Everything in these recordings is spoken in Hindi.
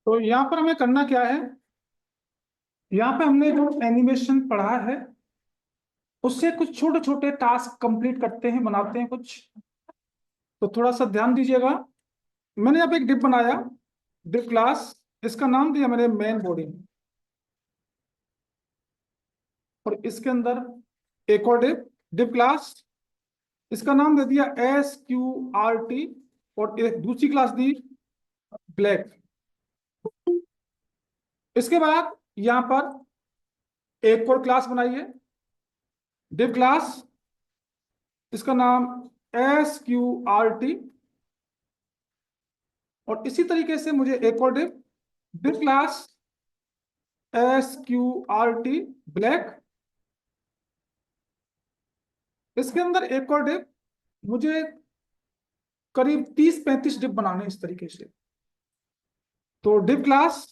तो यहाँ पर हमें करना क्या है, यहाँ पे हमने जो एनिमेशन पढ़ा है उससे कुछ छोटे छोटे टास्क कंप्लीट करते हैं, बनाते हैं कुछ। तो थोड़ा सा ध्यान दीजिएगा। मैंने यहाँ पे एक डिप बनाया, डिप क्लास। इसका नाम दिया मैंने मेन बॉडी, और इसके अंदर एक और डिप, डिप क्लास। इसका नाम दे दिया SQRT, और एक दूसरी क्लास दी ब्लैक। इसके बाद यहाँ पर एक और क्लास बनाई है, डिप क्लास। इसका नाम SQRT, और इसी तरीके से मुझे एक और div, div class SQRT black. इसके अंदर एक और डिप, मुझे करीब 30-35 डिप बनाने इस तरीके से। तो डिप क्लास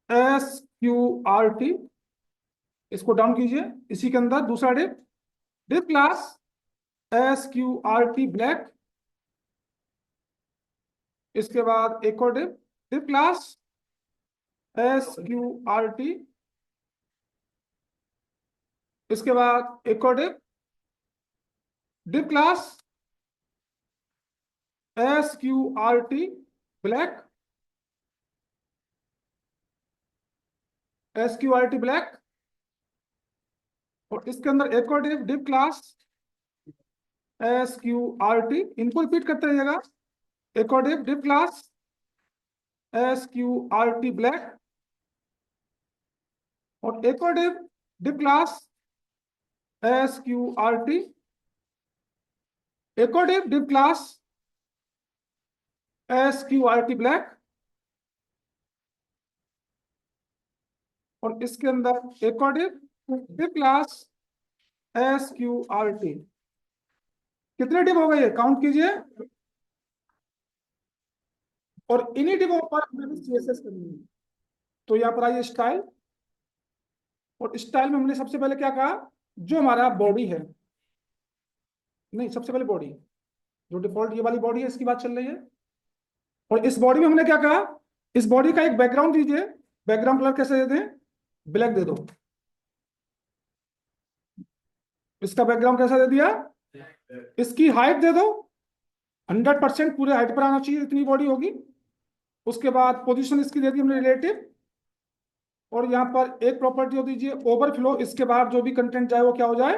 SQRT, इसको डाउन कीजिए। इसी के अंदर दूसरा div, div class SQRT black. इसके बाद एक और डिप, डिप क्लास SQRT। इसके बाद एक और div, div class SQRT black, SQRT black. और इसके अंदर एक और डिप, डिप क्लास SQRT। इनको रिपीट करते रहिएगा। एक और div, div class SQRT black. और एक और डिप, डिप क्लास SQRT। एक और div, div class SQRT black. और इसके अंदर एक और डिप, डिप क्लास SQRT। कितने डिप हो गए ये काउंट कीजिए। और इन्हीं डिपों पर हमें CSS करनी है। तो यहाँ पर आइए स्टाइल, और स्टाइल में हमने सबसे पहले क्या कहा, जो हमारा बॉडी है, नहीं सबसे पहले बॉडी, जो डिफॉल्ट ये वाली बॉडी है इसकी बात चल रही है। और इस बॉडी में हमने क्या कहा, इस बॉडी का एक बैकग्राउंड दीजिए। बैकग्राउंड कलर कैसे दे दें, ब्लैक दे दो। इसका बैकग्राउंड कैसा दे दिया, इसकी हाइट दे दो 100%, पूरे हाइट पर आना चाहिए, इतनी बॉडी होगी। उसके बाद पोजीशन इसकी दे दी हमने रिलेटिव। और यहाँ पर एक प्रॉपर्टी हो दीजिए ओवरफ्लो, इसके बाद जो भी कंटेंट जाए वो क्या हो जाए,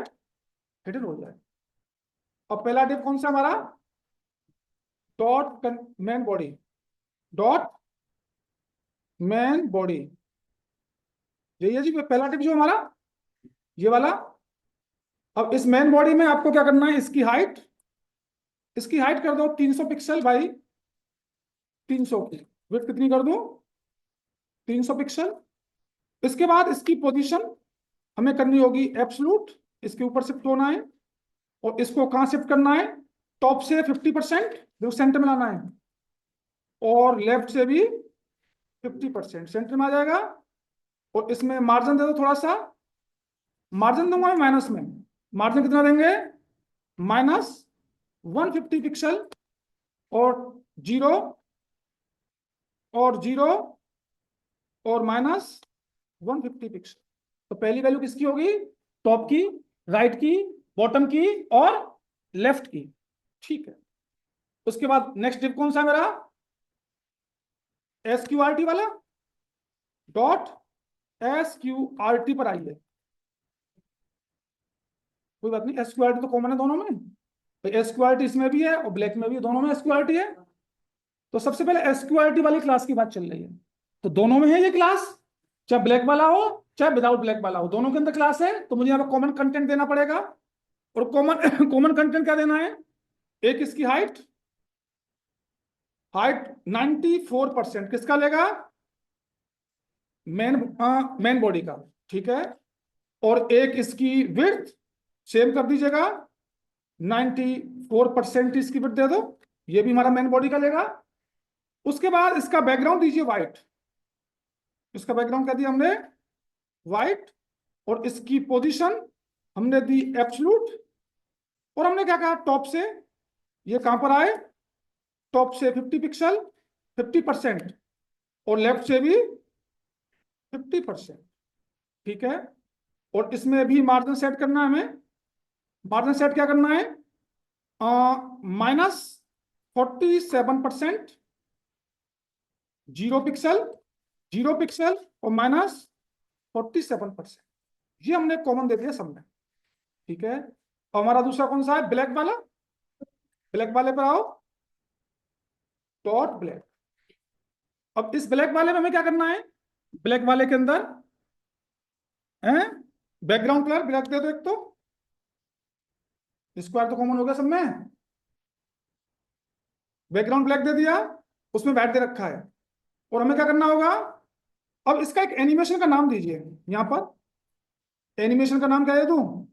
हिडन हो जाए। अब पहला डिप कौन सा हमारा, dot man body, dot man body. यही है जी पहला डिप जो हमारा, ये वाला। अब इस मैन बॉडी में आपको क्या करना है, इसकी हाइट, इसकी हाइट कर दो 300 पिक्सल बाई 300 की। विड्थ कितनी कर दूं, 300 पिक्सल। इसके बाद इसकी पोजीशन हमें करनी होगी एब्सोल्यूट, इसके ऊपर शिफ्ट होना है। और इसको कहां शिफ्ट करना है, टॉप से 50% जो सेंटर में लाना है, और लेफ्ट से भी 50% सेंटर में आ जाएगा। और इसमें मार्जिन दे दो थोड़ा सा, मार्जिन दूंगा मैं माइनस में। मार्जिन कितना देंगे, -150 पिक्सल, और 0 और 0 और -150 पिक्सल। तो पहली वैल्यू किसकी होगी, टॉप की, राइट की, बॉटम की, और लेफ्ट की। ठीक है। उसके बाद नेक्स्ट डिप कौन सा है मेरा, SQRT वाला, डॉट SQRT पर आइए। कोई बात नहीं, SQRT तो कॉमन है दोनों में, तो SQRT इसमें भी है और ब्लैक में भी है, दोनों में SQRT है। तो सबसे पहले SQRT वाली क्लास की बात चल रही है। तो दोनों में है ये क्लास, चाहे ब्लैक वाला हो चाहे विदाउट ब्लैक वाला हो, दोनों के अंदर क्लास है। तो मुझे यहाँ पर कॉमन कंटेंट देना पड़ेगा। और कॉमन कॉमन कंटेंट क्या देना है, एक इसकी हाइट, हाइट 94% किसका लेगा, मेन मेन बॉडी का। ठीक है। और एक इसकी विड्थ सेम कर दीजिएगा, 94% इसकी विड्थ दे दो, ये भी हमारा मेन बॉडी का लेगा। उसके बाद इसका बैकग्राउंड दीजिए व्हाइट, इसका बैकग्राउंड क्या दिया हमने, व्हाइट। और इसकी पोजीशन हमने दी एब्सोल्यूट। और हमने क्या कहा, टॉप से ये कहां पर आए, टॉप से 50 पिक्सल, 50% और लेफ्ट से भी 50%। ठीक है, और इसमें भी मार्जिन सेट करना है हमें। मार्जिन सेट क्या करना है? -47%, 0 पिक्सल, 0 पिक्सल और -47%। ये हमने कॉमन दे दिया सब में। ठीक है, और हमारा दूसरा कौन सा है? ब्लैक वाला। ब्लैक वाले पर आओ, डॉट ब्लैक। अब इस ब्लैक वाले में हमें क्या करना है? ब्लैक वाले के अंदर है बैकग्राउंड कलर ब्लैक दे दो एक तो। स्क्वायर तो कॉमन हो गया सब में, बैकग्राउंड ब्लैक दे दिया, उसमें बैठ दे रखा है। और हमें क्या करना होगा? अब इसका एक एनिमेशन का नाम दीजिए यहां पर। एनिमेशन का नाम क्या दे दूं?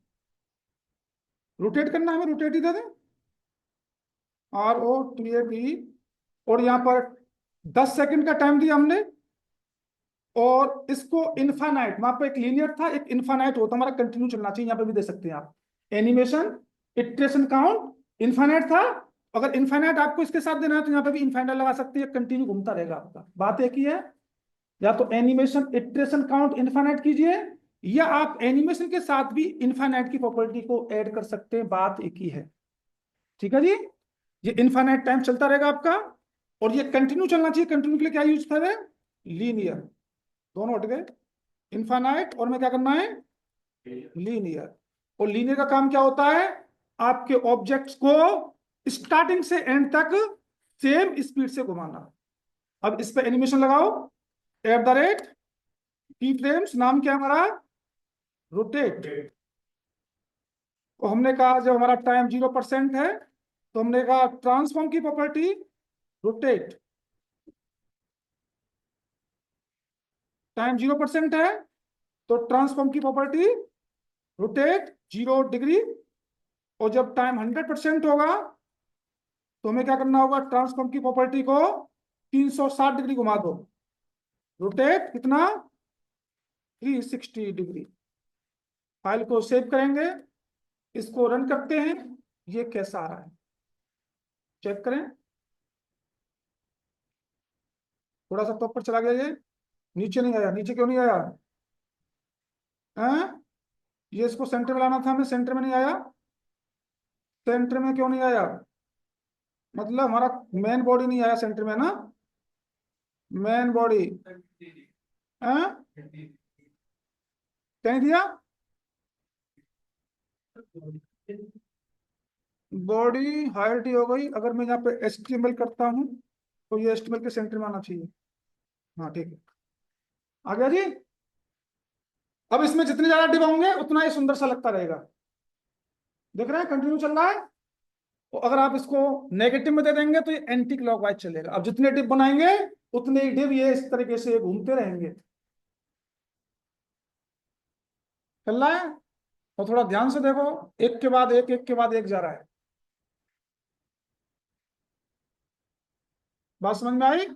रोटेट करना है हमें, रोटेट ही दे दें, ROTAT। और यहां पर 10 सेकंड का टाइम दिया हमने। और इसको इनफाइनाइट, वहां पर एक लीनियर था, एक इनफाइनाइट होता, हमारा कंटिन्यू चलना चाहिए। यहाँ पे भी दे सकते हैं आप। एनिमेशन इटरेशन काउंट इनफाइनाइट था। अगर इनफाइनाइट आपको इसके साथ देना है तो यहाँ पे भी इनफाइनाइट लगा सकते हैं, कंटिन्यू घूमता रहेगा आपका। बात एक ही है, या तो एनिमेशन इटरेशन काउंट इनफाइनाइट कीजिए, या आप एनिमेशन के साथ भी इनफाइनाइट की प्रॉपर्टी को ऐड कर सकते हैं। बात एक ही है। ठीक है जी, ये इनफाइनाइट टाइम चलता रहेगा आपका, और ये कंटिन्यू चलना चाहिए। कंटिन्यू के लिए क्या यूज था? लीनियर। दोनों हट गए, इनफाइनाइट और में क्या करना है? लीनियर। और लीनियर का काम क्या होता है? आपके ऑब्जेक्ट्स को स्टार्टिंग से एंड तक सेम स्पीड से घुमाना। अब इस पे एनिमेशन लगाओ, @की फ्रेम्स, नाम क्या है हमारा? रोटेट। तो हमने कहा जब हमारा टाइम 0% है तो हमने कहा ट्रांसफॉर्म की प्रॉपर्टी रोटेट। टाइम 0% है तो ट्रांसफॉर्म की प्रॉपर्टी रोटेट 0 डिग्री। और जब टाइम 100% होगा तो हमें क्या करना होगा? ट्रांसफॉर्म की प्रॉपर्टी को 360 डिग्री घुमा दो। रोटेट कितना? 360 डिग्री। फाइल को सेव करेंगे, इसको रन करते हैं, ये कैसा आ रहा है चेक करें। थोड़ा सा टॉप पर चला गया, ये नीचे नहीं आया। नीचे क्यों नहीं आया? हैं? ये इसको सेंटर में लाना था हमें, सेंटर में नहीं आया। सेंटर में क्यों नहीं आया? मतलब हमारा मेन बॉडी नहीं आया सेंटर में ना। मेन बॉडी कहीं दिया? बॉडी हाइट ही हो गई। अगर मैं यहाँ पे HTML करता हूँ तो ये HTML के सेंटर में आना चाहिए। हाँ ठीक है, आ गया जी। अब इसमें जितने ज्यादा डिब होंगे उतना ही सुंदर सा लगता रहेगा। देख रहे हैं कंटिन्यू चल रहा है। तो अगर आप इसको नेगेटिव में दे देंगे तो ये एंटी क्लॉकवाइज चलेगा। अब जितने डिब बनाएंगे उतने ही डिब ये इस तरीके से घूमते रहेंगे। चल रहा है? और थोड़ा ध्यान से देखो, एक के बाद एक, एक के बाद एक जा रहा है। बात समझ में आई?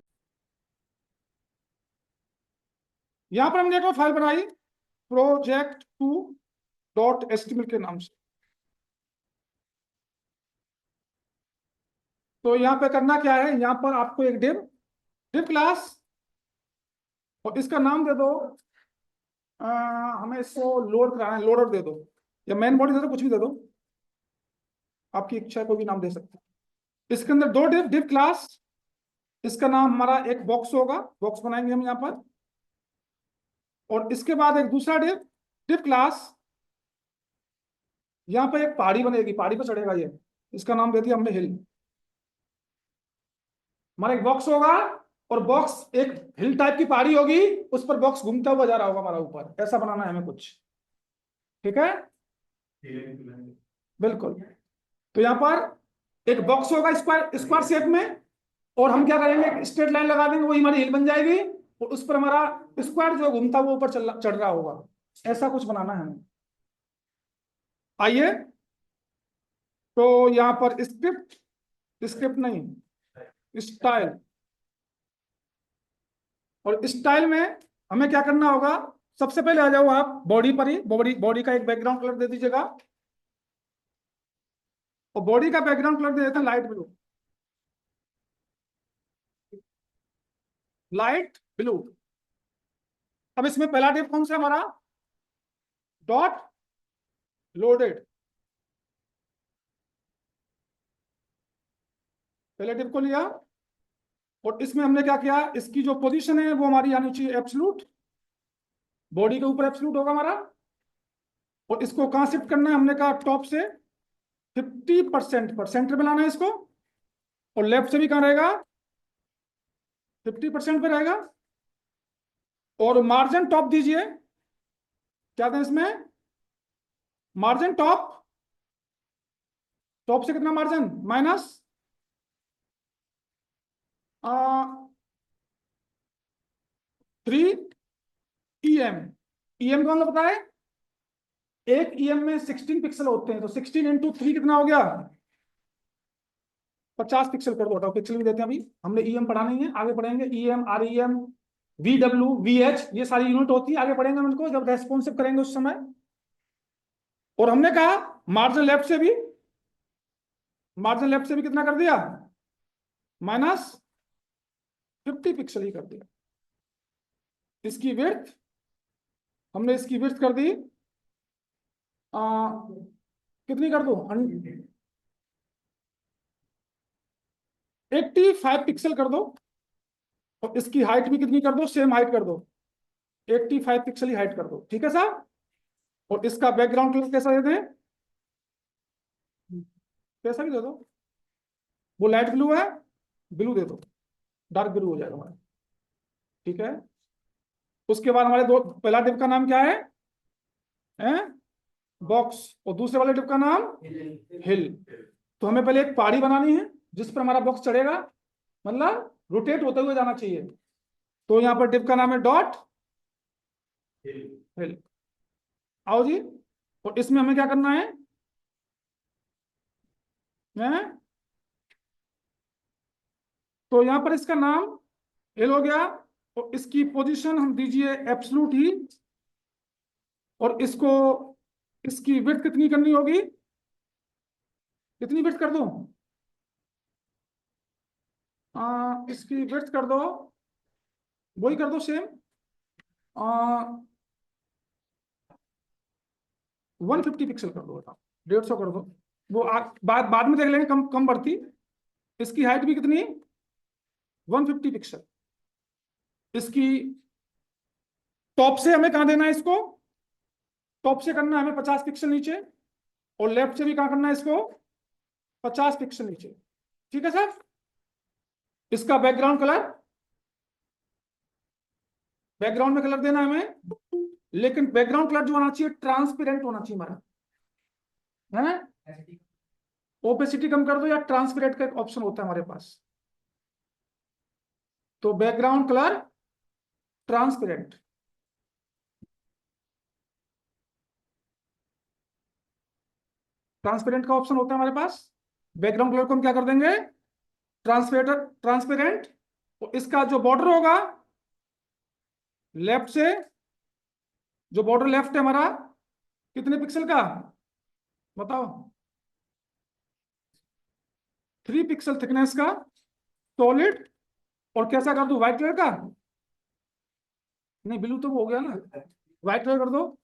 यहां पर हमने एक फाइल बनाई project2.html के नाम से। तो यहाँ पे करना क्या है? यहाँ पर आपको एक डिव डिव क्लास, और इसका नाम दे दो हमें इसको लोड कराना है, लोडर दे दो, या मेन बॉडी दे दो, कुछ भी दे दो, आपकी इच्छा है, कोई भी नाम दे सकते हैं। इसके अंदर दो डिव डिव क्लास, इसका नाम हमारा एक बॉक्स होगा, बॉक्स बनाएंगे हम यहाँ पर। और इसके बाद एक दूसरा डिव डिव क्लास, यहाँ पर एक पहाड़ी बनेगी, पहाड़ी पर चढ़ेगा ये, इसका नाम दे दिया हमने हिल। हमारा एक बॉक्स होगा, और बॉक्स एक हिल टाइप की पहाड़ी होगी, उस पर बॉक्स घूमता हुआ जा रहा होगा हमारा ऊपर। ऐसा बनाना है हमें कुछ। ठीक है, बिल्कुल। तो यहाँ पर एक बॉक्स होगा स्क्वायर स्क्वायर शेप में, और हम क्या करेंगे? एक स्ट्रेट लाइन लगा देंगे, वही हमारी हिल बन जाएगी, और उस पर हमारा स्क्वायर जो घूमता हुआ ऊपर चढ़ रहा होगा। ऐसा कुछ बनाना है हमें। आइए, तो यहाँ पर स्क्रिप्ट, स्क्रिप्ट नहीं, स्टाइल। और स्टाइल में हमें क्या करना होगा? सबसे पहले आ जाओ आप बॉडी पर ही। बॉडी बॉडी का एक बैकग्राउंड कलर दे दीजिएगा, और बॉडी का बैकग्राउंड कलर दे देते हैं लाइट ब्लू। Light blue. अब इसमें पहला टिप कौन सा हमारा, डॉट लोडेड। पहले टिप को लिया और इसमें हमने क्या किया, इसकी जो पोजीशन है वो हमारी आनी चाहिए एब्सलूट, बॉडी के ऊपर एब्सलूट होगा हमारा। और इसको कहां शिफ्ट करना है, हमने कहा टॉप से 50% पर सेंटर में लाना है इसको, और लेफ्ट से भी कहां रहेगा, 50% पे रहेगा। और मार्जिन टॉप दीजिए, क्या दें इसमें, मार्जिन टॉप, टॉप से कितना मार्जिन, माइनस 3 EM। EM का मतलब पता है, एक EM में 16 पिक्सल होते हैं, तो 16 × 3 कितना हो गया, 50 पिक्सल कर दो, पिक्सल भी देते हैं, अभी हमने EM पढ़ा नहीं है, आगे पढ़ेंगे। EM, REM, VW, VH, ये सारी यूनिट होती है, आगे पढ़ेंगे हम इनको जब रेस्पॉन्सिव करेंगे उस समय। और हमने कहा मार्जिन लेफ्ट से भी, मार्जिन लेफ्ट से भी कितना कर दिया, -50 पिक्सल ही कर दिया। इसकी विड्थ, हमने इसकी विड्थ कर दी कितनी कर दो, 85 पिक्सल कर दो। और इसकी हाइट भी कितनी कर दो, सेम हाइट कर दो, 85 पिक्सल ही हाइट कर दो, ठीक है साहब। और इसका बैकग्राउंड कलर कैसा दे दें, कैसा भी दे दो, वो लाइट ब्लू है, ब्लू दे दो, डार्क ब्लू हो जाएगा हमारा, ठीक है। उसके बाद हमारे दो, पहला डिप का नाम क्या है, बॉक्स, और दूसरे वाले डिप का नाम हिल। तो हमें पहले एक पहाड़ी बनानी है जिस पर हमारा बॉक्स चढ़ेगा, मतलब रोटेट होते हुए जाना चाहिए। तो यहाँ पर डिप का नाम है डॉट हिल। आओ जी, और इसमें हमें क्या करना है, तो यहां पर इसका नाम हिल हो गया, और इसकी पोजीशन हम दीजिए एब्सलूट ही। और इसको, इसकी विड्थ कितनी करनी होगी, कितनी विड्थ कर दो, इसकी विड्थ कर दो, वही कर दो सेम, 150 पिक्सल कर दो, बताओ 150 कर दो, वो बाद में देख लेंगे, कम कम बढ़ती। इसकी हाइट भी कितनी, 150 पिक्सल। इसकी टॉप से हमें कहां देना है इसको, टॉप से करना है हमें 50 पिक्सल नीचे, और लेफ्ट से भी कहां करना है इसको, 50 पिक्सल नीचे, ठीक है सर। इसका बैकग्राउंड कलर, बैकग्राउंड में कलर देना है हमें, लेकिन बैकग्राउंड कलर जो होना चाहिए ट्रांसपेरेंट होना चाहिए हमारा, है। ओपेसिटी कम कर दो, या ट्रांसपेरेंट का एक ऑप्शन होता है हमारे पास। तो बैकग्राउंड कलर ट्रांसपेरेंट, ट्रांसपेरेंट का ऑप्शन होता है हमारे पास। बैकग्राउंड कलर को हम क्या कर देंगे, ट्रांसपेरेंट, ट्रांसपेरेंट। तो इसका जो बॉर्डर होगा लेफ्ट से, जो बॉर्डर लेफ्ट है हमारा, कितने पिक्सल का, बताओ, 3 पिक्सल थिकनेस का सॉलिड। और कैसा कर दो, व्हाइट कलर का, नहीं ब्लू तो वो हो गया ना, व्हाइट कलर कर दो।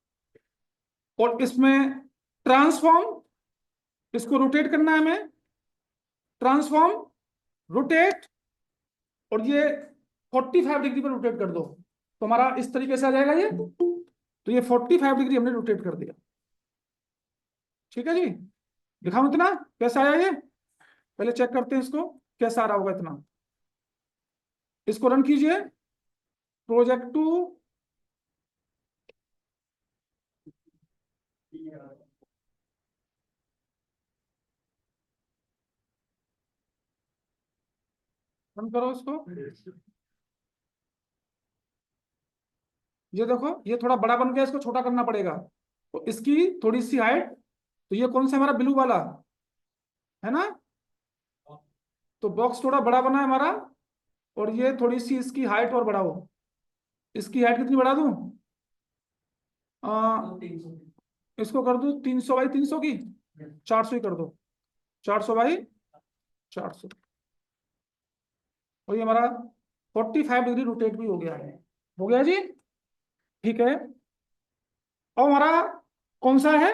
और इसमें ट्रांसफॉर्म, इसको रोटेट करना है हमें, ट्रांसफॉर्म, रोटेट, और ये 45 डिग्री पर रोटेट कर दो, तो हमारा इस तरीके से आ जाएगा ये। तो ये 45 डिग्री हमने रोटेट कर दिया, ठीक है जी। दिखाऊं इतना कैसा आया ये, पहले चेक करते हैं इसको कैसा आ रहा होगा इतना। इसको रन कीजिए, प्रोजेक्ट 2, रन करो इसको। ये देखो ये थोड़ा बड़ा बन गया, इसको छोटा करना पड़ेगा, तो इसकी थोड़ी सी हाइट, तो ये कौन सा हमारा ब्लू वाला है ना, तो बॉक्स थोड़ा बड़ा बना है हमारा, और ये थोड़ी सी इसकी हाइट और बढ़ाओ। इसकी हाइट कितनी बढ़ा दूं, इसको कर दूं 300 बाई 300 की, 400 ही कर दो, 400 बाई 400। और ये हमारा 45 डिग्री रोटेट भी हो गया है। हो गया जी, ठीक है। अब हमारा कौन सा है,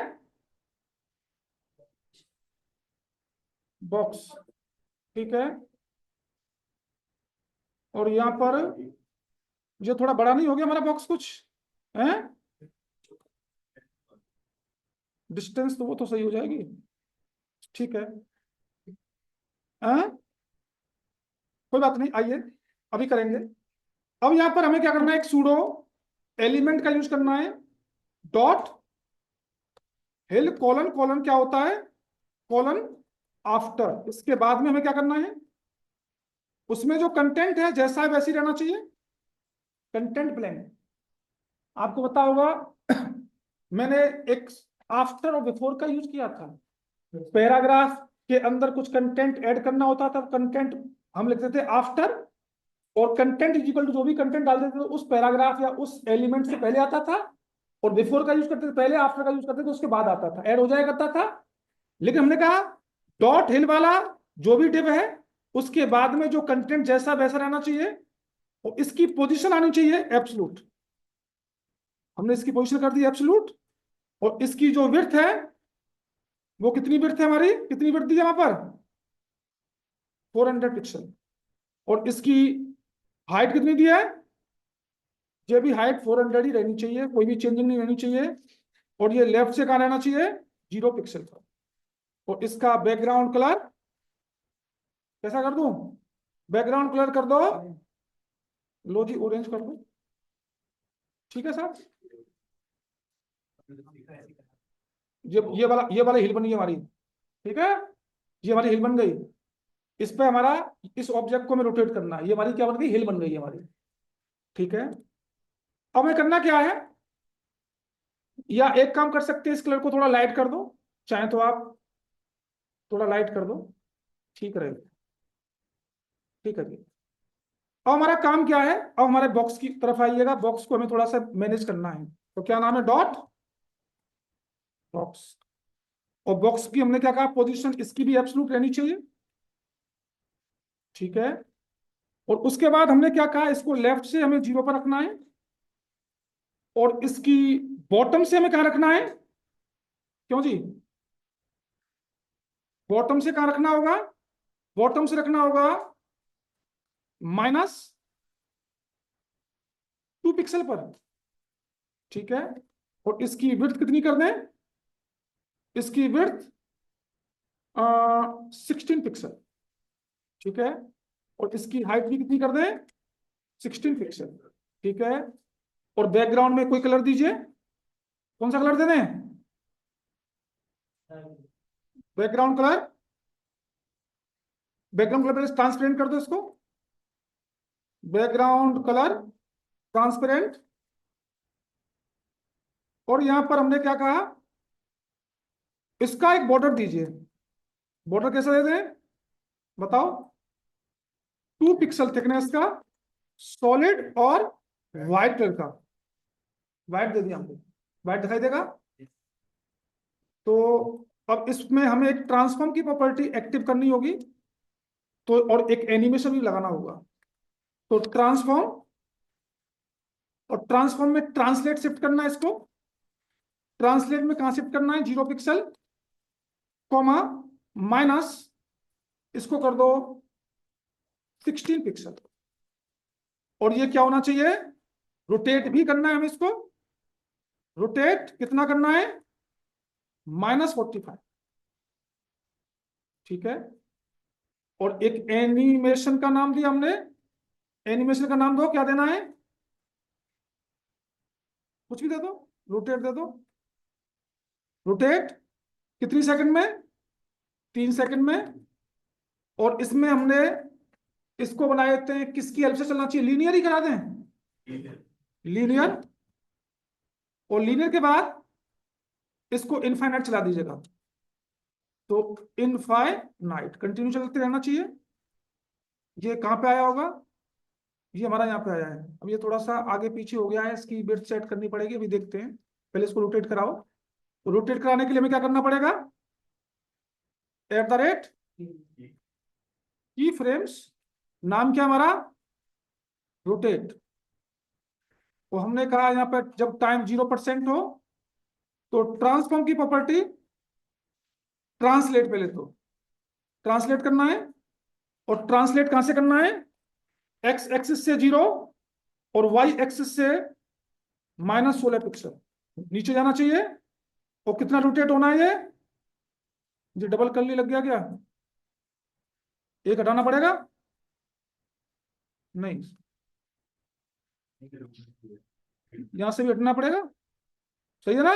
बॉक्स, ठीक है। और यहाँ पर जो थोड़ा बड़ा नहीं हो गया हमारा बॉक्स कुछ है, डिस्टेंस तो वो तो सही हो जाएगी, ठीक है। कोई बात नहीं, आइए अभी करेंगे। अब यहां पर हमें क्या करना है, एक सूडो एलिमेंट का यूज करना है, डॉट हिल कॉलन, कॉलन क्या होता है, कॉलन आफ्टर। इसके बाद में हमें क्या करना है, उसमें जो कंटेंट है जैसा है वैसे ही रहना चाहिए, कंटेंट ब्लैंक। आपको पता होगा मैंने एक आफ्टर और बिफोर का यूज किया था। पैराग्राफ के अंदर कुछ कंटेंट ऐड करना होता था, कंटेंट हम लिखते थे आफ्टर, और कंटेंट इज इक्वल टू जो भी कंटेंट डाल देते थे उस पैराग्राफ या उस एलिमेंट से पहले आता था, और बिफोर का यूज करते थे पहले, आफ्टर का यूज करते थे उसके बाद आता था, ऐड हो जाया करता था। लेकिन हमने कहा डॉट हिल वाला जो भी डिव है उसके बाद में जो कंटेंट जैसा वैसा रहना चाहिए, और इसकी पोजीशन आनी चाहिए एब्सोल्यूट। हमने इसकी पोजीशन कर दी एब्सोल्यूट, और इसकी जो विड्थ है वो कितनी विड्थ है हमारी, कितनी विड्थ दी है वहां पर, 400 पिक्सल। और इसकी हाइट कितनी दी है, ये भी हाइट 400 ही रहनी चाहिए, कोई भी चेंजिंग नहीं रहनी चाहिए। और ये लेफ्ट से कहाँ रहना चाहिए, 0 पिक्सल पर। और इसका बैकग्राउंड कलर कैसा कर दूं, बैकग्राउंड कलर कर दो, लो जी ऑरेंज कर दो, ठीक है सर। ये वाला हिल बन गई हमारी, ठीक है, ये हमारी हिल बन गई। इस पे हमारा, इस ऑब्जेक्ट को हमें रोटेट करना है, ये हमारी क्या बन गई, हिल बन गई है हमारी, ठीक है। अब हमें करना क्या है, या एक काम कर सकते हैं, इस कलर को थोड़ा लाइट कर दो, चाहे तो आप थोड़ा लाइट कर दो, ठीक रहेगा, ठीक है जी। अब हमारा काम क्या है, अब हमारे बॉक्स की तरफ आइएगा, बॉक्स को हमें थोड़ा सा मैनेज करना है। तो क्या नाम है, डॉट बॉक्स। और बॉक्स की हमने क्या कहा, पोजीशन इसकी भी एब्सोल्यूट रहनी चाहिए, ठीक है। और उसके बाद हमने क्या कहा, इसको लेफ्ट से हमें 0 पर रखना है, और इसकी बॉटम से हमें कहाँ रखना है, क्यों जी, बॉटम से कहाँ रखना होगा, बॉटम से रखना होगा -2 पिक्सल पर, ठीक है। और इसकी विड्थ कितनी कर दें, इसकी विड्थ 16 पिक्सल, ठीक है। और इसकी हाइट भी कितनी कर दें, 16 पिक्सल, ठीक है। और बैकग्राउंड में कोई कलर दीजिए, कौन सा कलर दे दें, background colour, background colour transparent कर दो इसको, बैकग्राउंड कलर ट्रांसपेरेंट। और यहां पर हमने क्या कहा, इसका एक बॉर्डर दीजिए, बॉर्डर कैसा दे दें बताओ, 2 पिक्सल थिकनेस का, सॉलिड और व्हाइट कलर का, व्हाइट दे दिया हमने, व्हाइट दिखाई देगा। तो अब इसमें हमें एक ट्रांसफॉर्म की प्रॉपर्टी एक्टिव करनी होगी, तो और एक एनिमेशन भी लगाना होगा। तो ट्रांसफॉर्म, और ट्रांसफॉर्म में ट्रांसलेट शिफ्ट करना है इसको, ट्रांसलेट में कहां शिफ्ट करना है, 0 पिक्सल, कॉमा माइनस, इसको कर दो 16 पिक्सल। और ये क्या होना चाहिए, रोटेट भी करना है हमें इसको, रोटेट कितना करना है, -45, ठीक है। और एक एनिमेशन का नाम दिया हमने, एनिमेशन का नाम दो, क्या देना है, कुछ भी दे दो, रोटेट दे दो, रोटेट कितनी सेकंड में, 3 सेकंड में। और इसमें हमने इसको बना देते हैं, किसकी हेल्प से चलना चाहिए, लीनियर ही करा दें, लीनियर। और लीनियर के बाद इसको इनफाइनाइट चला दीजिएगा, तो इनफाइनाइट कंटिन्यू चलते रहना चाहिए। ये कहां पे आया होगा, ये हमारा यहाँ पे आया है। अब ये थोड़ा सा आगे पीछे हो गया है, इसकी बिट सेट करनी पड़ेगी, अभी देखते हैं। पहले इसको रोटेट कराओ, तो रोटेट कराने के लिए हमें क्या करना पड़ेगा, @ की फ्रेम्स, नाम क्या हमारा, रोटेट। तो हमने कहा यहाँ पर जब टाइम 0% हो तो ट्रांसफॉर्म की प्रॉपर्टी ट्रांसलेट, पहले तो ट्रांसलेट करना है। और ट्रांसलेट कहां से करना है? एक्स एक्सिस से 0 और वाई एक्सिस से -16 पिक्सल नीचे जाना चाहिए। और कितना रोटेट होना है ये डबल कर्ली लग गया क्या? एक हटाना पड़ेगा? नहीं, यहां से भी हटना पड़ेगा। सही है ना?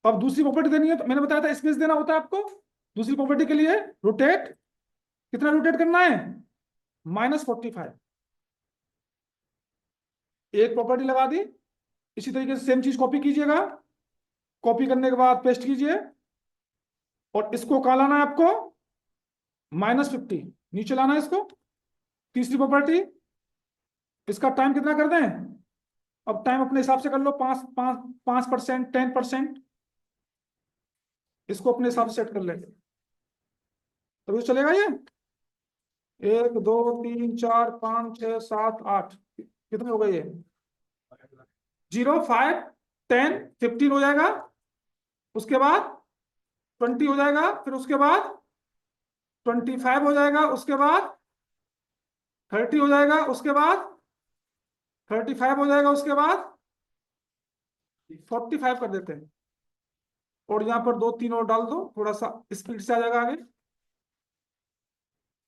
अब दूसरी प्रॉपर्टी देनी है, तो मैंने बताया था स्पेस देना होता है आपको। दूसरी प्रॉपर्टी के लिए रोटेट, कितना रोटेट करना है? -45। एक प्रॉपर्टी लगा दी। इसी तरीके से सेम चीज कॉपी कीजिएगा। कॉपी करने के बाद पेस्ट कीजिए। और इसको कहाँ लाना है आपको? -50 नीचे लाना है इसको। तीसरी प्रॉपर्टी, इसका टाइम कितना कर दें? अब टाइम अपने हिसाब से कर लो, 5% 10%, इसको अपने हिसाब से सेट कर लेंगे तभी तो चलेगा ये। 1 2 3 4 5 6 7 8, कितने हो गए ये? 0 5 10 15 हो जाएगा। उसके बाद 20 हो जाएगा। फिर उसके बाद 25 हो जाएगा। उसके बाद 30 हो जाएगा। उसके बाद 35 हो जाएगा। उसके बाद 45 कर देते हैं। और यहाँ पर 2 3 और डाल दो, थोड़ा सा स्पीड से आ जाएगा आगे।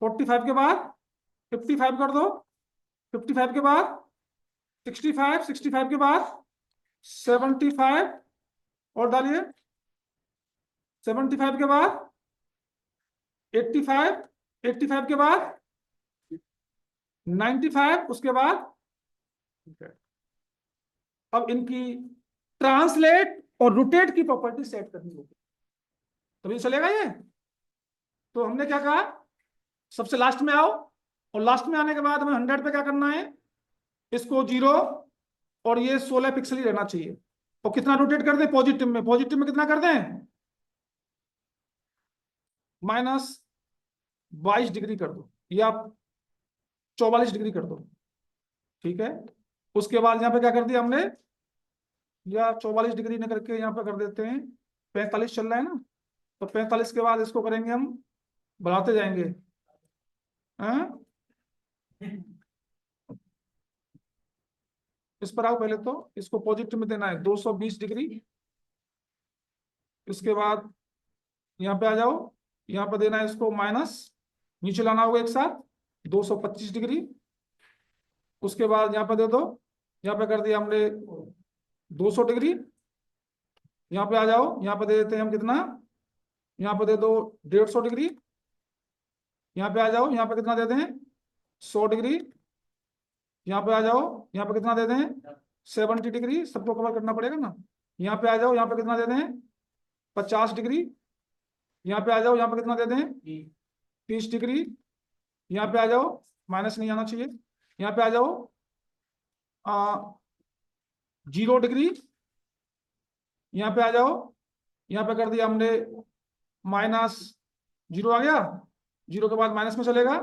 45 के बाद 55 कर दो। 55 के बाद 65, 65 के बाद 75 और डालिए। 75 के बाद 85, 85 के बाद 95, उसके बाद। अब इनकी ट्रांसलेट और रोटेट की प्रॉपर्टी सेट करनी होगी तभी चलेगा ये। तो हमने क्या कहा? सबसे लास्ट में आओ, और लास्ट में आने के बाद हमें 100 पे क्या करना है? इसको 0 और ये 16 पिक्सल ही रहना चाहिए। और कितना रोटेट कर दें? पॉजिटिव में, पॉजिटिव में कितना कर दें? -22 डिग्री कर दो, या 44 डिग्री कर दो। ठीक है। उसके बाद यहाँ पे क्या कर दिया हमने? या 44 डिग्री न करके यहाँ पे कर देते हैं 45 चल रहा है ना। तो 45 के बाद इसको करेंगे हम, बढ़ाते जाएंगे। हाँ? इस पर आओ, पहले तो इसको पॉजिटिव में देना है 220 डिग्री। इसके बाद यहाँ पे आ जाओ, यहाँ पे देना है इसको माइनस, नीचे लाना होगा एक साथ 225 डिग्री। उसके बाद यहाँ पे दे दो, यहाँ पे कर दिया हमने 200 डिग्री। यहाँ पे आ जाओ, यहाँ पे दे देते हैं हम कितना? यहाँ पे दे दो 150 डिग्री। यहाँ पे आ जाओ, यहाँ पे कितना दे दें? 100 डिग्री। यहाँ पे आ जाओ, यहाँ पे कितना दे दें? 70 डिग्री। सबको कवर करना पड़ेगा ना। यहाँ पे आ जाओ, यहाँ पे कितना दे दें? 50 डिग्री। यहाँ पे आ जाओ, यहाँ पे कितना दे दें? 30 डिग्री। यहाँ पे आ जाओ, माइनस नहीं आना चाहिए। यहाँ पे आ जाओ 0 डिग्री। यहाँ पे आ जाओ, यहाँ पे कर दिया हमने -0 आ गया। 0 के बाद माइनस में चलेगा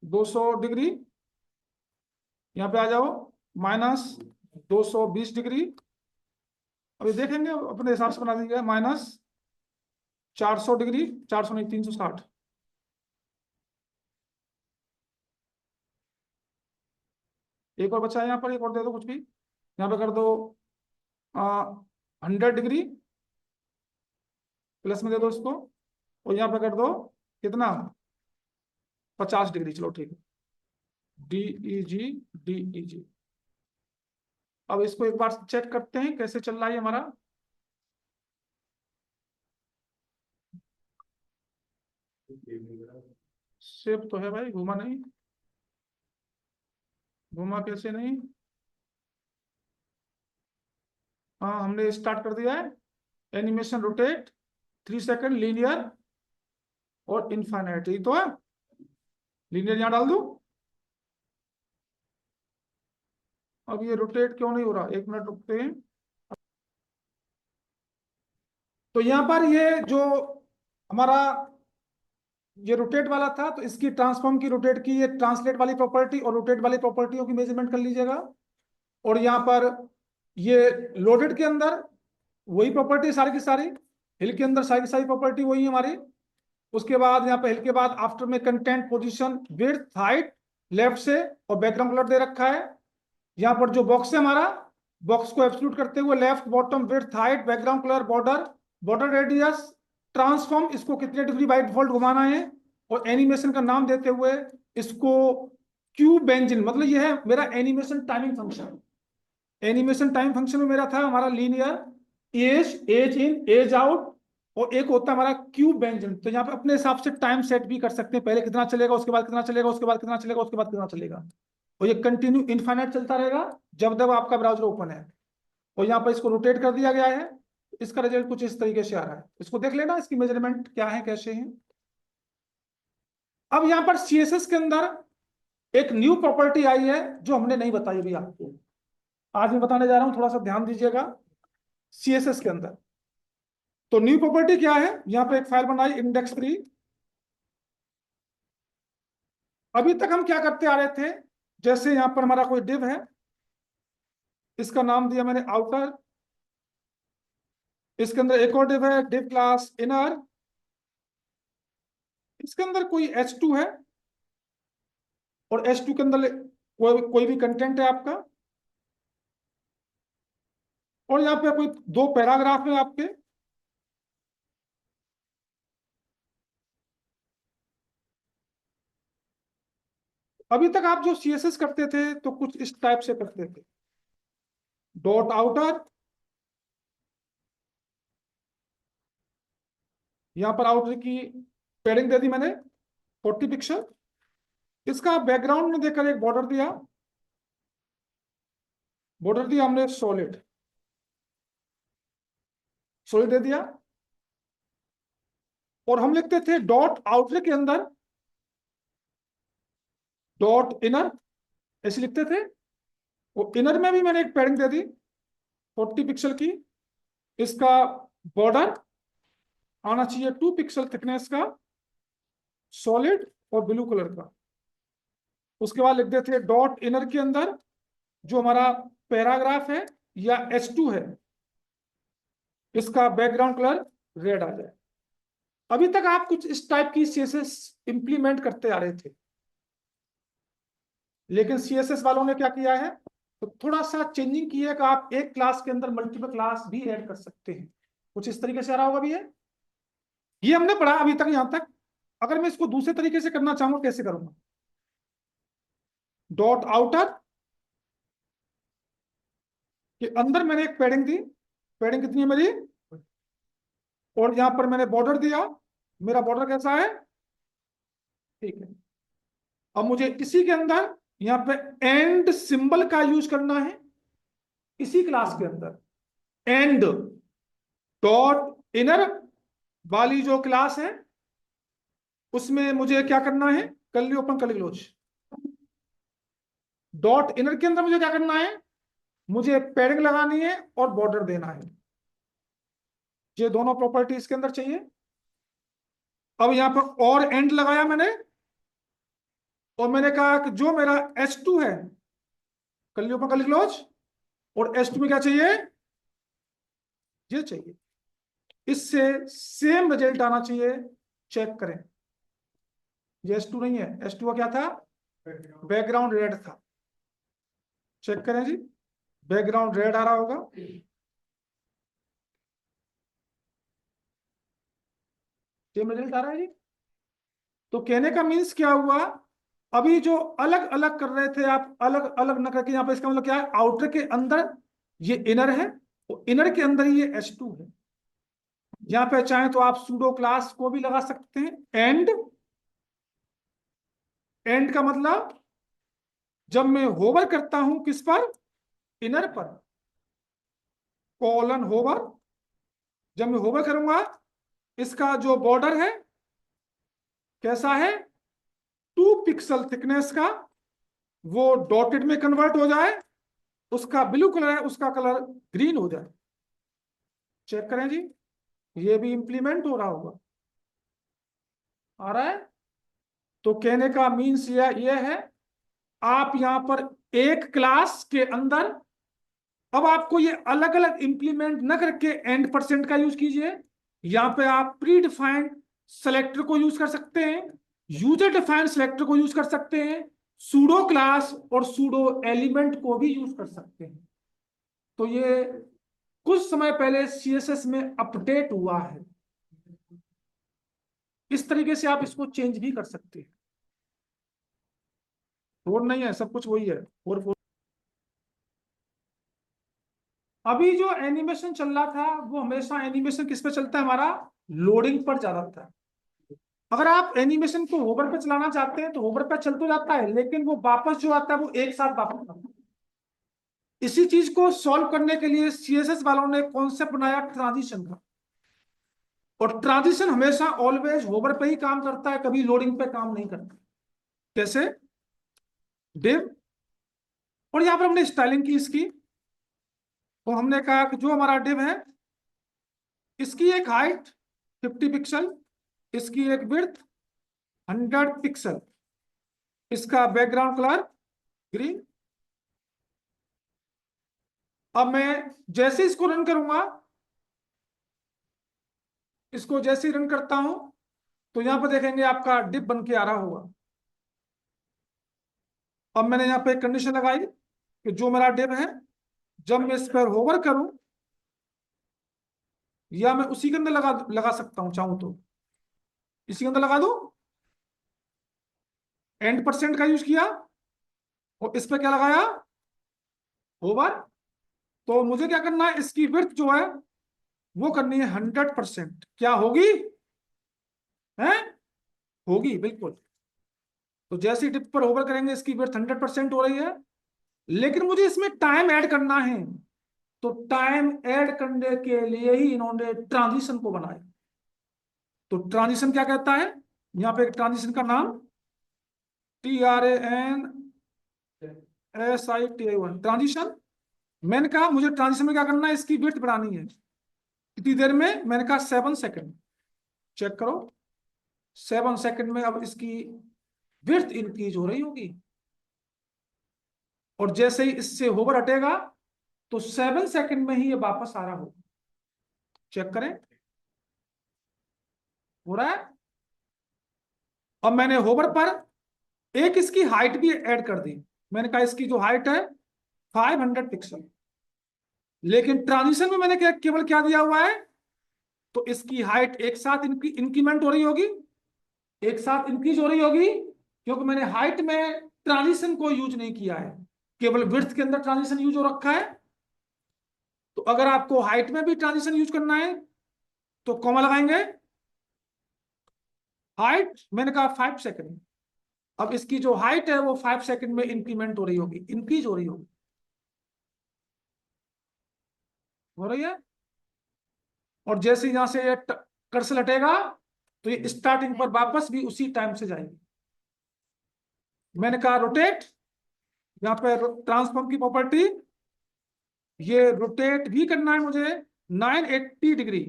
200 डिग्री। यहाँ पे आ जाओ -220 डिग्री। अभी देखेंगे, अपने हिसाब से बना दीजिएगा। -400 डिग्री, 400 नहीं 360। एक और बचा है यहाँ पर, एक और दे दो कुछ भी। यहाँ पे कर दो 100 डिग्री, प्लस में दे दो इसको। और यहाँ पे कर दो कितना? 50 डिग्री। चलो ठीक है, DEG। अब इसको एक बार चेक करते हैं कैसे चल रहा है हमारा। शेप तो है भाई, घुमा नहीं। घुमा कैसे नहीं? हाँ, हमने स्टार्ट कर दिया है। एनिमेशन रोटेट, 3 सेकंड, लीनियर और इनफाइनाइट, ये तो है। लीनियर यहाँ डाल दूं। अब ये रोटेट क्यों नहीं हो रहा? 1 मिनट रुकते हैं। तो यहाँ पर ये जो हमारा ये रोटेट वाला था, तो इसकी ट्रांसफॉर्म की रोटेट की, ये ट्रांसलेट वाली प्रॉपर्टी और रोटेट वाली प्रॉपर्टियों की मेजरमेंट कर लीजिएगा। और यहाँ पर ये लोडेड के अंदर वही प्रॉपर्टी सारी की सारी, हिल के अंदर सारी की सारी प्रॉपर्टी वही है हमारी। उसके बाद यहाँ पे हिल के बाद आफ्टर में content, position, width, height left से, और बैकग्राउंड कलर दे रखा है। यहाँ पर जो बॉक्स है हमारा, बॉक्स को एब्सोल्यूट करते हुए left, bottom, width, height, background colour, border, border radius, transform, इसको कितने डिग्री बाय डिफॉल्ट घुमाना है, और एनिमेशन का नाम देते हुए इसको क्यूब बेंजिन, मतलब ये है मेरा animation timing function. Animation time function में मेरा था हमारा linear ease, ease in, ease out, और एक होता है हमारा क्यूब बेंजिन। तो यहाँ पे अपने हिसाब से टाइम सेट भी कर सकते हैं, पहले कितना चलेगा, उसके बाद कितना चलेगा, उसके बाद कितना चलेगा, उसके बाद कितना चलेगा। और ये कंटिन्यू इनफाइनाइट चलता रहेगा जब तक आपका ब्राउजर ओपन है। और यहाँ पर इसको रोटेट कर दिया गया है। इसका रिजल्ट कुछ इस तरीके से आ रहा है, इसको देख लेना, इसकी मेजरमेंट क्या है, कैसे है। अब यहाँ पर सीएसएस के अंदर एक न्यू प्रॉपर्टी आई है जो हमने नहीं बताई अभी आपको, आज मैं बताने जा रहा हूं, थोड़ा सा ध्यान दीजिएगा। सीएसएस के अंदर तो न्यू प्रॉपर्टी क्या है, यहाँ पे एक फाइल बनाई index3। अभी तक हम क्या करते आ रहे थे, जैसे यहाँ पर हमारा कोई डिव है, इसका नाम दिया मैंने आउटर, इसके अंदर एक और डिव है, डिव क्लास इनर, इसके अंदर कोई h2 है, और h2 के अंदर कोई भी कंटेंट है आपका, और यहाँ पे कोई दो पैराग्राफ है आपके। अभी तक आप जो सीएसएस करते थे तो कुछ इस टाइप से करते थे, डॉट आउटर, यहाँ पर आउटर की पैडिंग दे दी मैंने 40 पिक्सल, इसका बैकग्राउंड में देकर एक बॉर्डर दिया, बॉर्डर दिया हमने सॉलिड, सॉलिड दे दिया। और हम लिखते थे डॉट आउटर के अंदर डॉट इनर, ऐसे लिखते थे। वो इनर में भी मैंने एक पैडिंग दे दी 40 पिक्सल की, इसका बॉर्डर आना चाहिए 2 पिक्सल थिकनेस का, सॉलिड और ब्लू कलर का। उसके बाद लिख देते डॉट इनर के अंदर जो हमारा पैराग्राफ है या H2 है, इसका बैकग्राउंड कलर रेड आ जाए। अभी तक आप कुछ इस टाइप की सीएसएस इंप्लीमेंट करते आ रहे थे, लेकिन सीएसएस वालों ने क्या किया है, तो थोड़ा सा चेंजिंग की है कि आप एक क्लास के अंदर मल्टीपल क्लास भी ऐड कर सकते हैं। कुछ इस तरीके से आ रहा होगा भी है, ये हमने पढ़ा अभी तक यहां तक। अगर मैं इसको दूसरे तरीके से करना चाहूंगा, कैसे करूंगा, डॉट आउटर के अंदर मैंने एक पैडिंग दी, पैडिंग कितनी है मेरी, और यहां पर मैंने बॉर्डर दिया, मेरा बॉर्डर कैसा है, ठीक है। अब मुझे इसी के अंदर यहाँ पे एंड सिंबल का यूज करना है, इसी क्लास के अंदर एंड डॉट इनर वाली जो क्लास है उसमें मुझे क्या करना है, curly open curly close. Dot inner के अंदर मुझे क्या करना है, मुझे पैडिंग लगानी है और बॉर्डर देना है। ये दोनों प्रॉपर्टी इसके अंदर चाहिए। अब यहां पर और एंड लगाया मैंने, और मैंने कहा कि जो मेरा H2 है, कर्ली ओपन कर्ली क्लोज, और H2 में क्या चाहिए, ये चाहिए। इससे सेम रिजल्ट आना चाहिए, चेक करें। ये H2 नहीं है, H2 का क्या था, बैकग्राउंड रेड था। चेक करें जी, बैकग्राउंड रेड आ रहा होगा। सेम रिजल्ट आ रहा है जी। तो कहने का मीन्स क्या हुआ, अभी जो अलग अलग कर रहे थे आप, अलग अलग न करके यहाँ पे इसका मतलब क्या है, आउटर के अंदर ये इनर है, तो इनर के अंदर ये H2 है। यहाँ पे चाहे तो आप सूडो क्लास को भी लगा सकते हैं, एंड, एंड का मतलब जब मैं होवर करता हूं किस पर, इनर पर, कॉलन होवर, जब मैं होवर करूंगा इसका जो बॉर्डर है कैसा है, 2 पिक्सल थिकनेस का, वो डॉटेड में कन्वर्ट हो जाए, उसका ब्लू कलर है उसका कलर ग्रीन हो जाए। चेक करें जी, ये भी इंप्लीमेंट हो रहा होगा। आ रहा है? तो कहने का मीन्स ये है, आप यहां पर एक क्लास के अंदर, अब आपको ये अलग अलग इंप्लीमेंट न करके एंड परसेंट का यूज कीजिए। यहां पे आप प्री डिफाइंड सेलेक्टर को यूज कर सकते हैं, यूजर डिफाइंड सेलेक्टर को यूज कर सकते हैं, सूडो क्लास और सूडो एलिमेंट को भी यूज कर सकते हैं। तो ये कुछ समय पहले सीएसएस में अपडेट हुआ है। इस तरीके से आप इसको चेंज भी कर सकते हैं। और नहीं है, सब कुछ वही है। और अभी जो एनिमेशन चल रहा था वो हमेशा एनिमेशन किस पे चलता है हमारा? लोडिंग पर जा रहा था। अगर आप एनिमेशन को होवर पे चलाना चाहते हैं तो होवर पे चल तो जाता है, लेकिन वो वापस जो आता है वो एक साथ वापस आता है। इसी चीज को सॉल्व करने के लिए सीएसएस वालों ने कॉन्सेप्ट बनाया ट्रांजिशन का। और ट्रांजिशन हमेशा ऑलवेज होवर पे ही काम करता है, कभी लोडिंग पे काम नहीं करता। कैसे? डिव, और यहां पर हमने स्टाइलिंग की इसकी। तो हमने कहा कि जो हमारा डिव है, इसकी एक हाइट 50 पिक्सल, इसकी एक विड्थ 100 पिक्सल, इसका बैकग्राउंड कलर ग्रीन। अब मैं जैसे इसको रन करूंगा, इसको जैसे ही रन करता हूं, तो यहां पर देखेंगे आपका डिप बन के आ रहा होगा। अब मैंने यहां पे एक कंडीशन लगाई कि जो मेरा डिप है, जब मैं इस पर होवर करूं, या मैं उसी के अंदर लगा लगा सकता हूं चाहूं तो, इसी के अंदर लगा दूं। एंड परसेंट का यूज किया और इस पे क्या लगाया? होवर। तो मुझे क्या करना है, इसकी विड्थ जो है वो करनी है 100%। क्या होगी? है? होगी बिल्कुल। तो जैसे ही टिप पर होवर करेंगे इसकी विड्थ 100% हो रही है। लेकिन मुझे इसमें टाइम ऐड करना है, तो टाइम ऐड करने के लिए ही इन्होंने ट्रांजिशन को बनाया। तो ट्रांजिशन क्या कहता है? यहाँ पे एक ट्रांजिशन का नाम TRANSITI1 ट्रांजिशन। मैंने कहा मुझे ट्रांजिशन में क्या करना है, इसकी विड्थ बढ़ानी है। कितनी देर में? मैंने कहा 7 सेकंड। चेक करो, 7 सेकंड में अब इसकी विड्थ इंक्रीज हो रही होगी। और जैसे ही इससे होवर हटेगा तो 7 सेकंड में ही ये वापस आ रहा होगा। चेक करें, हो रहा है। अब मैंने होवर पर एक इसकी हाइट भी ऐड कर दी। मैंने कहा इसकी जो हाइट है 500 पिक्सल। लेकिन ट्रांजिशन में मैंने क्या केवल क्या दिया हुआ है, तो इसकी हाइट एक साथ इंक्रीमेंट हो रही होगी, एक साथ इंक्रीज हो रही होगी, क्योंकि मैंने हाइट में ट्रांजिशन को यूज नहीं किया है, केवल विड्थ के अंदर ट्रांजिशन यूज हो रखा है। तो अगर आपको हाइट में भी ट्रांजिशन यूज करना है तो कॉमा लगाएंगे। हाइट मैंने कहा 5 सेकंड। अब इसकी जो हाइट है वो 5 सेकंड में इंक्रीमेंट हो रही होगी, इंक्रीज हो रही होगी। हो रही है। और जैसे यहां से कर्सर हटेगा तो ये स्टार्टिंग पर वापस भी उसी टाइम से जाएगी। मैंने कहा रोटेट, यहाँ पे ट्रांसफॉर्म की प्रॉपर्टी, ये रोटेट भी करना है मुझे 980 डिग्री।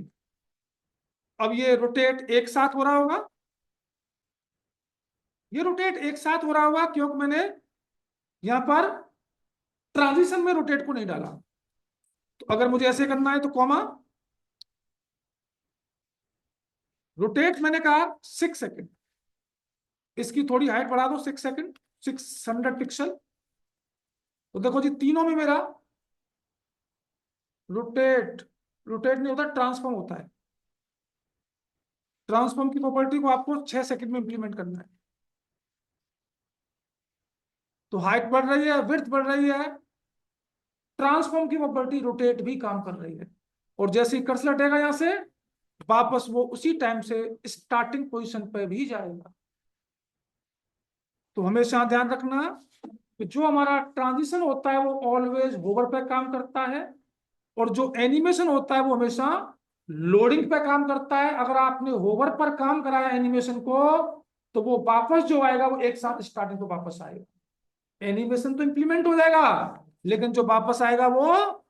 अब ये रोटेट एक साथ हो रहा होगा, ये रोटेट एक साथ हो रहा होगा क्योंकि मैंने यहां पर ट्रांजिशन में रोटेट को नहीं डाला। तो अगर मुझे ऐसे करना है तो कॉमा, रोटेट मैंने कहा 6 सेकंड, इसकी थोड़ी हाइट बढ़ा दो 6 सेकंड, 600 पिक्सल। तो देखो जी, तीनों में मेरा रोटेट, रोटेट नहीं होता, ट्रांसफॉर्म होता है। ट्रांसफॉर्म की प्रॉपर्टी को आपको 6 सेकंड में इंप्लीमेंट करना है। तो हाइट बढ़ रही है, विड्थ बढ़ रही है, ट्रांसफॉर्म की प्रॉपर्टी रोटेट भी काम कर रही है। और जैसे ही कर्सर हटेगा यहां से, वापस वो उसी टाइम से स्टार्टिंग पोजीशन पे भी जाएगा। तो हमेशा ध्यान रखना कि जो हमारा ट्रांजिशन होता है वो ऑलवेज होवर पे काम करता है, और जो एनिमेशन होता है वो हमेशा लोडिंग पे काम करता है। अगर आपने होवर पर काम कराया एनिमेशन को, तो वो वापस जो आएगा वो एक साथ स्टार्टिंग को वापस आएगा। एनिमेशन तो इंप्लीमेंट हो जाएगा, लेकिन जो वापस आएगा वो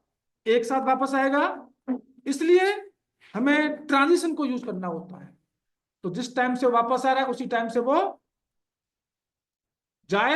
एक साथ वापस आएगा। इसलिए हमें ट्रांजिशन को यूज करना होता है। तो जिस टाइम से वापस आ रहा है उसी टाइम से वो